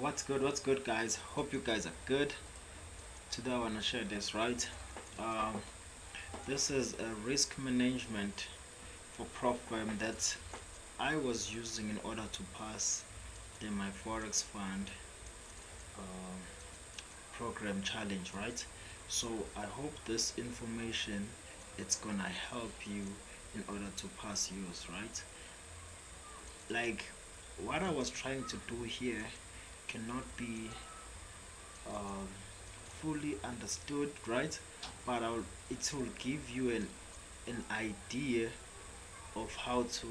What's good, guys? Hope you guys are good. Today I want to share this, right? Um, this is a risk management for prop firm that I was using in order to pass my forex fund um, program challenge, right? So I hope this information it's gonna help you in order to pass yours, right? Like what I was trying to do here cannot be um, fully understood, right? But it will give you an idea of how to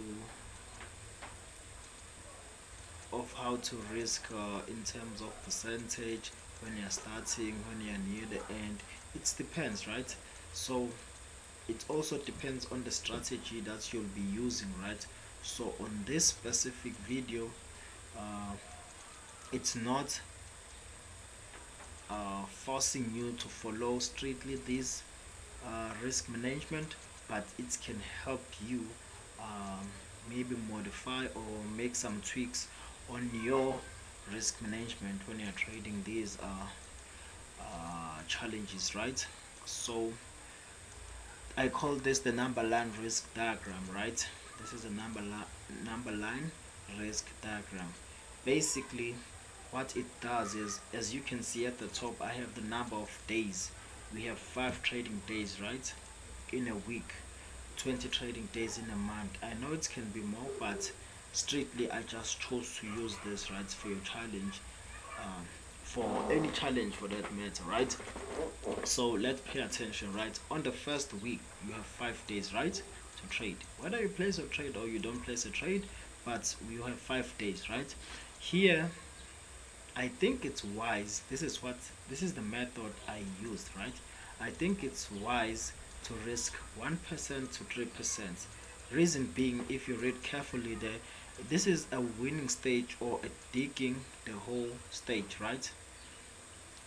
risk in terms of percentage when you're starting, when you're near the end. It depends, right? So it also depends on the strategy that you'll be using, right? So on this specific video, uh, it's not forcing you to follow strictly this risk management, but it can help you um, maybe modify or make some tweaks on your risk management when you're trading these challenges, right? So I call this the number line risk diagram, right? This is a number line risk diagram. Basically, what it does is, as you can see at the top, I have the number of days. We have 5 trading days, right? In a week, 20 trading days in a month. I know it can be more, but strictly I just chose to use this, right, for your challenge, um, for any challenge for that matter, right? So let's pay attention, right? On the first week, you have 5 days, right, to trade. Whether you place a trade or you don't place a trade, but you have 5 days, right? Here, I think it's wise. This is the method I used, right? I think it's wise to risk 1% to 3%. Reason being, if you read carefully there, this is a winning stage or a digging the whole stage, right?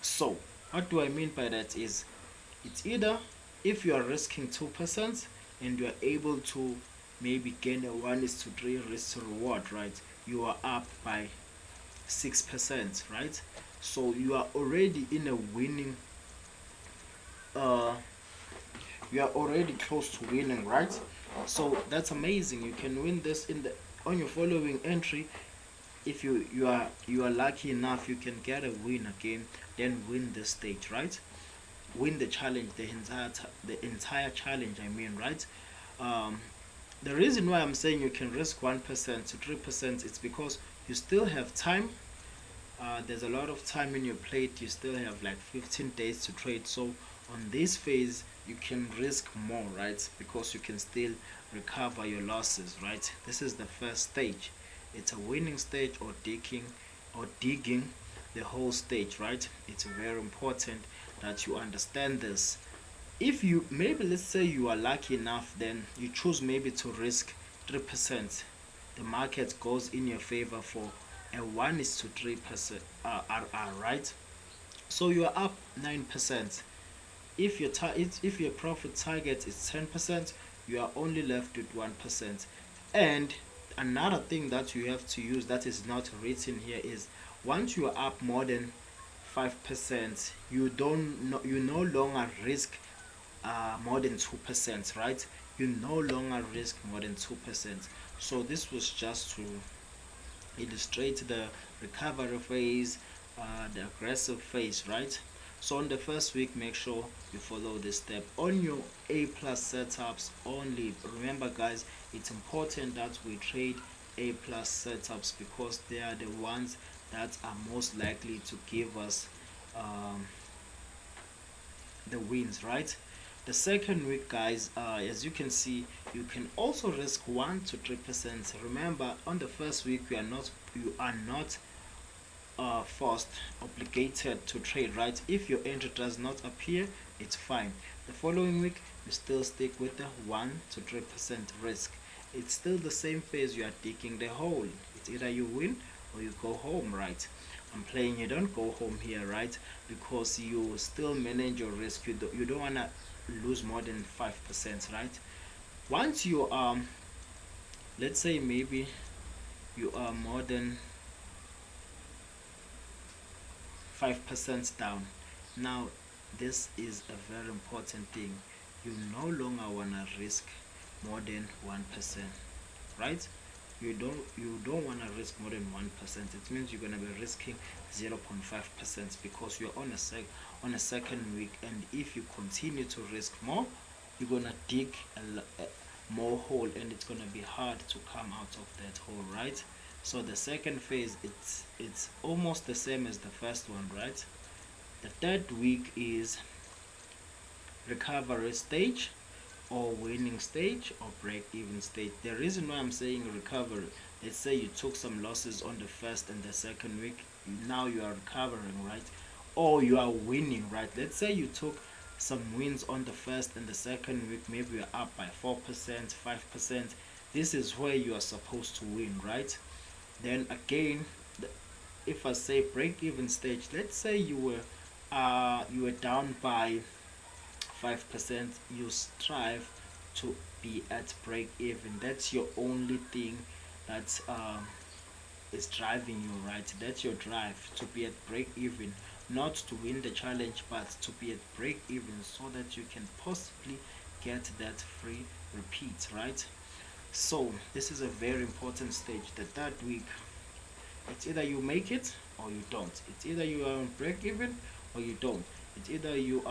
So, what do I mean by that is it's either if you are risking 2% and you are able to maybe gain a 1 is to 3 risk to reward, right? You are up by 6%, right? So you are already in a winning, uh, you are already close to winning, right? So that's amazing. You can win this in the on your following entry. If you are lucky enough, you can get a win again, then win the stage, right? Win the challenge, the entire challenge. I mean, right? Um, the reason why I'm saying you can risk 1% to 3%, it's because you still have time. There's a lot of time in your plate. You still have like 15 days to trade. So on this phase, you can risk more, right? Because you can still recover your losses, right? This is the first stage. It's a winning stage or digging the whole stage, right? It's very important that you understand this. If you maybe let's say you are lucky enough, then you choose maybe to risk 3%. The market goes in your favor for a 1 is to 3% RR, right? So you are up 9%. If your profit target is 10%, you are only left with 1%. And another thing that you have to use that is not written here is once you are up more than 5%, you no longer risk more than 2%, right? You no longer risk more than 2%. So this was just to illustrate the recovery phase, the aggressive phase, right? So on the first week, make sure you follow this step on your A plus setups only. Remember, guys, it's important that we trade A plus setups because they are the ones that are most likely to give us um, the wins, right? The second week, guys, as you can see, you can also risk 1 to 3%. Remember, on the first week, you are not forced, obligated to trade, right? If your entry does not appear, it's fine. The following week, you still stick with the 1 to 3% risk. It's still the same phase. You are digging the hole. It's either you win or you go home, right? I'm playing you don't go home here, right? Because you still manage your risk. You don't want to lose more than 5%, right? Once you let's say maybe you are more than 5% down. Now this is a very important thing. You no longer want to risk more than 1%, right? You don't want to risk more than 1%. It means you're going to be risking 0.5% because you're on a second week, and if you continue to risk more, you're going to dig more hole, and it's going to be hard to come out of that hole, right? So the second phase, it's almost the same as the first one, right? The third week is recovery stage, or winning stage, or break even stage. The reason why I'm saying recovery, let's say you took some losses on the first and the second week, now you are recovering, right? Or you are winning, right? Let's say you took some wins on the first and the second week, maybe you're up by 4%, 5%. This is where you are supposed to win, right? Then again, if I say break even stage, let's say you were down by 5%, you strive to be at break even. That's your only thing that is driving you, right? That's your drive, to be at break even, not to win the challenge, but to be at break even, so that you can possibly get that free repeat, right? So this is a very important stage, the third week. It's either you make it or you don't. It's either you are on break even or you don't. It's either you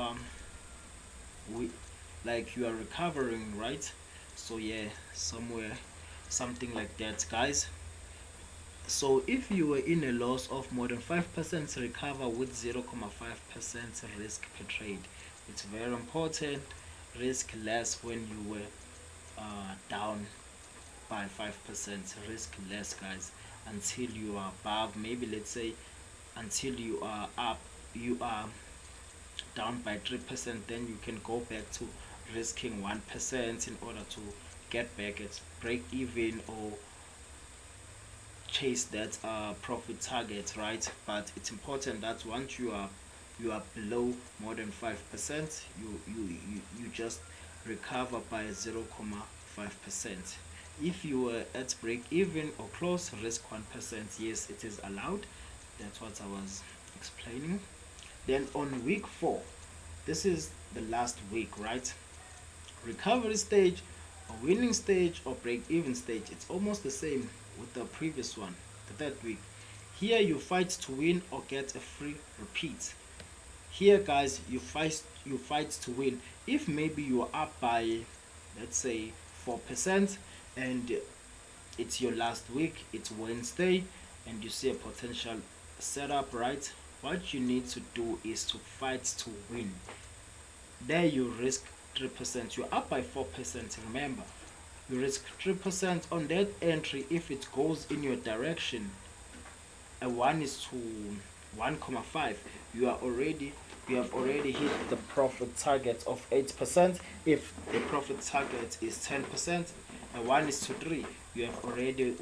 we like you are recovering, right? So yeah, somewhere, something like that, guys. So if you were in a loss of more than 5%, recover with 0.5% risk per trade. It's very important. Risk less when you were down by 5%. Risk less, guys, until you are above, maybe let's say until you are up, you are down by 3%, then you can go back to risking 1% in order to get back at break even, or chase that profit target, right? But it's important that once you are below more than 5%, you just recover by 0.5%. If you were at break even or close, risk 1%. Yes, it is allowed. That's what I was explaining. Then on week 4, this is the last week, right? Recovery stage, or winning stage, or break even stage. It's almost the same with the previous one, the third week. Here you fight to win or get a free repeat. Here, guys, you fight to win. If maybe you are up by, let's say, 4%, and it's your last week, it's Wednesday, and you see a potential setup, right? What you need to do is to fight to win. There you risk 3%. You're up by 4%. Remember, you risk 3% on that entry. If it goes in your direction, a 1 is to 1.5, you have already hit the profit target of 8%. If the profit target is 10%, a 1 is to 3, you have already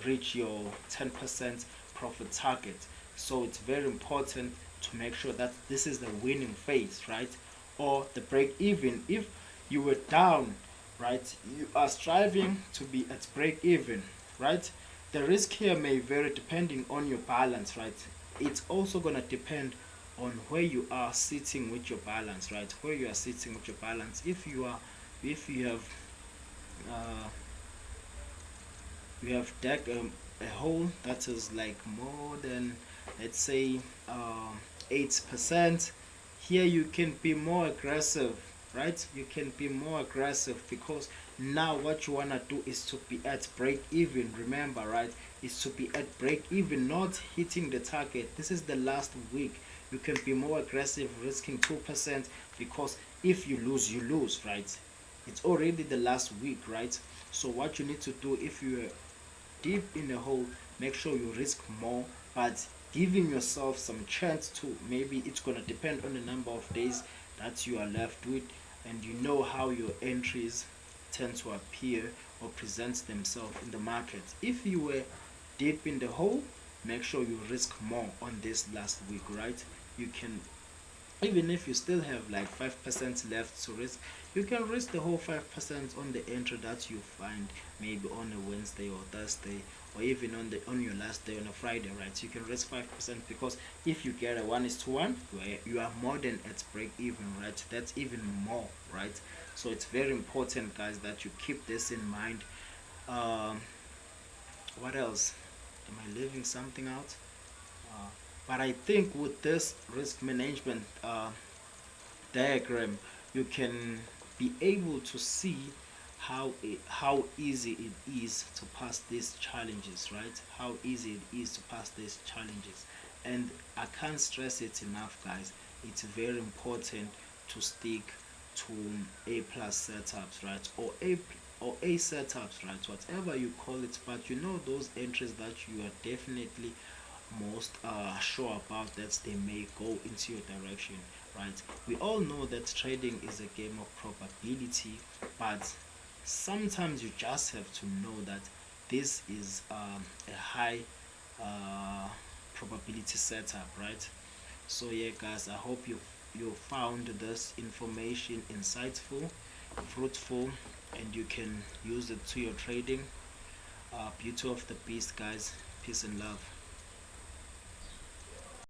reach your 10% profit target. So it's very important to make sure that this is the winning phase, right? Or the break even. If you were down, right, you are striving to be at break even, right? The risk here may vary depending on your balance, right? It's also going to depend on where you are sitting with your balance, right? Where you are sitting with your balance. If you have uh, you have dug a hole that is like more than, let's say, 8%, here you can be more aggressive, right? You can be more aggressive, because now what you want to do is to be at break even. Remember, right? Is to be at break even, not hitting the target. This is the last week. You can be more aggressive, risking 2%, because if you lose, right? It's already the last week, right? So what you need to do, if you are deep in the hole, make sure you risk more, but giving yourself some chance to, maybe it's going to depend on the number of days that you are left with, and you know how your entries tend to appear or present themselves in the market. If you were deep in the hole, make sure you risk more on this last week, right? You can Even if you still have like 5% left to risk, you can risk the whole 5% on the entry that you find, maybe on a Wednesday or Thursday, or even on your last day on a Friday, right? You can risk 5%, because if you get a 1:1, you are more than at break even, right? That's even more, right? So it's very important, guys, that you keep this in mind. um what else? Am I leaving something out? uh, but I think with this risk management diagram, you can be able to see how easy it is to pass these challenges, right? How easy it is to pass these challenges. And I can't stress it enough, guys. It's very important to stick to A plus setups, right? Or a setups, right? Whatever you call it, but you know those entries that you are definitely most sure about, that they may go into your direction, right? We all know that trading is a game of probability, but sometimes you just have to know that this is a high uh, probability setup, right? So yeah, guys, I hope you found this information insightful, fruitful, and you can use it to your trading. Beauty of the beast, guys. Peace and love.